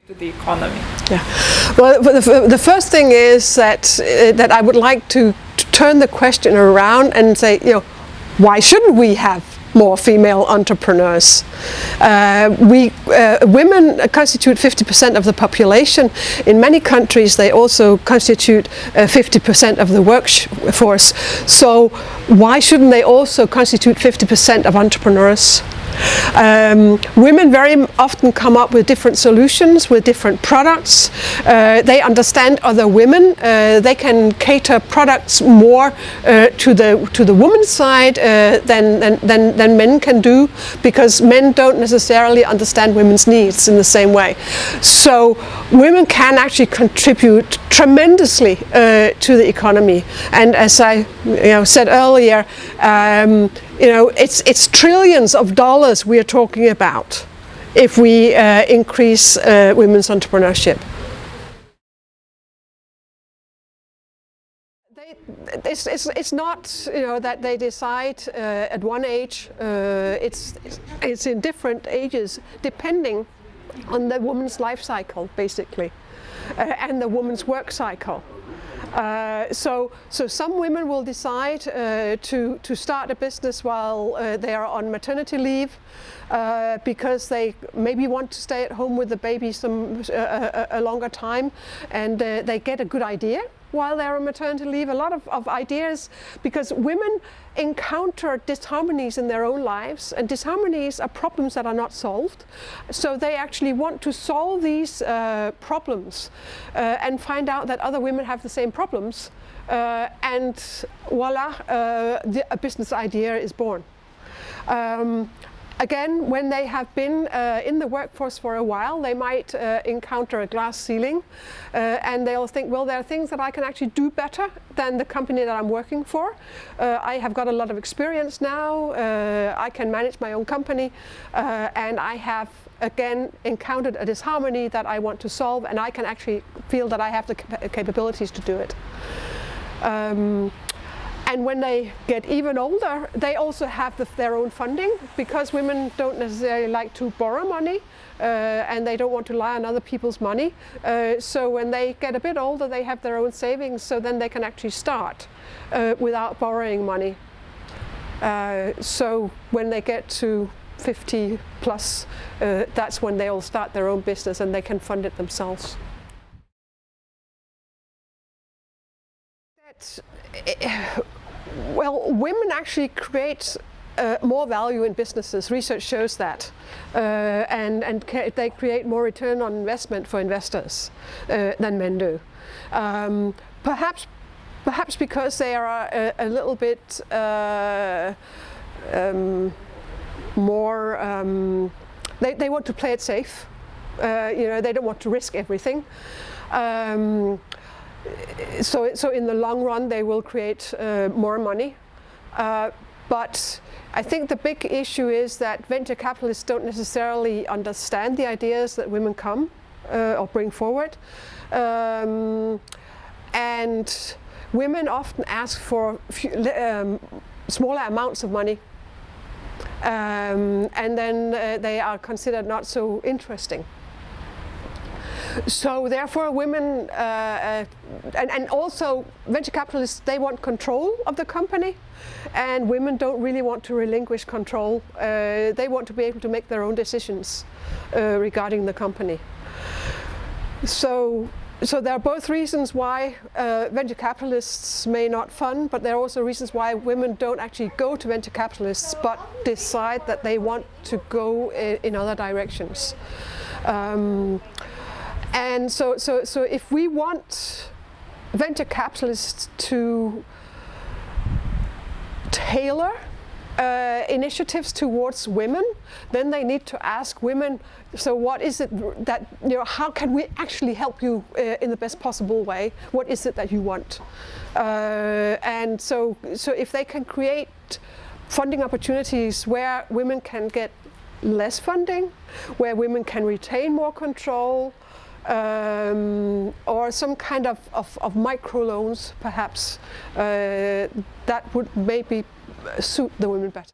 to the economy? Yeah. Well, the first thing is that I would like to turn the question around and say, why shouldn't we have more female entrepreneurs? Women constitute 50% of the population. In many countries, they also constitute 50% of the workforce. So why shouldn't they also constitute 50% of entrepreneurs? Women very often come up with different solutions, with different products. They understand other women. They can cater products more to the woman's side than men can do, because men don't necessarily understand women's needs in the same way. So women can actually contribute tremendously to the economy. And as I said earlier, it's trillions of dollars we are talking about if we increase women's entrepreneurship. It's not that they decide at one age. It's in different ages depending on the woman's life cycle, basically, and the woman's work cycle. So some women will decide to start a business while they are on maternity leave, because they maybe want to stay at home with the baby a longer time, and they get a good idea while they're on maternity leave. A lot of ideas, because women encounter disharmonies in their own lives, and disharmonies are problems that are not solved. So they actually want to solve these problems and find out that other women have the same problems, and voila, a business idea is born. Again, when they have been in the workforce for a while, they might encounter a glass ceiling, and they'll think, well, there are things that I can actually do better than the company that I'm working for. I have got a lot of experience now, I can manage my own company, and I have again encountered a disharmony that I want to solve, and I can actually feel that I have the capabilities to do it. And when they get even older, they also have their own funding, because women don't necessarily like to borrow money, and they don't want to rely on other people's money. So when they get a bit older, they have their own savings, so then they can actually start without borrowing money. So when they get to 50 plus, that's when they all start their own business and they can fund it themselves. Well, women actually create more value in businesses. Research shows that, and they create more return on investment for investors than men do. Perhaps because they are a little bit more. They want to play it safe. They don't want to risk everything. So in the long run, they will create more money. But I think the big issue is that venture capitalists don't necessarily understand the ideas that women come or bring forward. And women often ask for smaller amounts of money. And then they are considered not so interesting. So therefore women, and also venture capitalists, they want control of the company, and women don't really want to relinquish control. They want to be able to make their own decisions regarding the company. So there are both reasons why venture capitalists may not fund, but there are also reasons why women don't actually go to venture capitalists, but decide that they want to go in other directions. And so if we want venture capitalists to tailor initiatives towards women, then they need to ask women, so what is it that, how can we actually help you in the best possible way? What is it that you want? And so if they can create funding opportunities where women can get less funding, where women can retain more control, or some kind of microloans, perhaps, that would maybe suit the women better.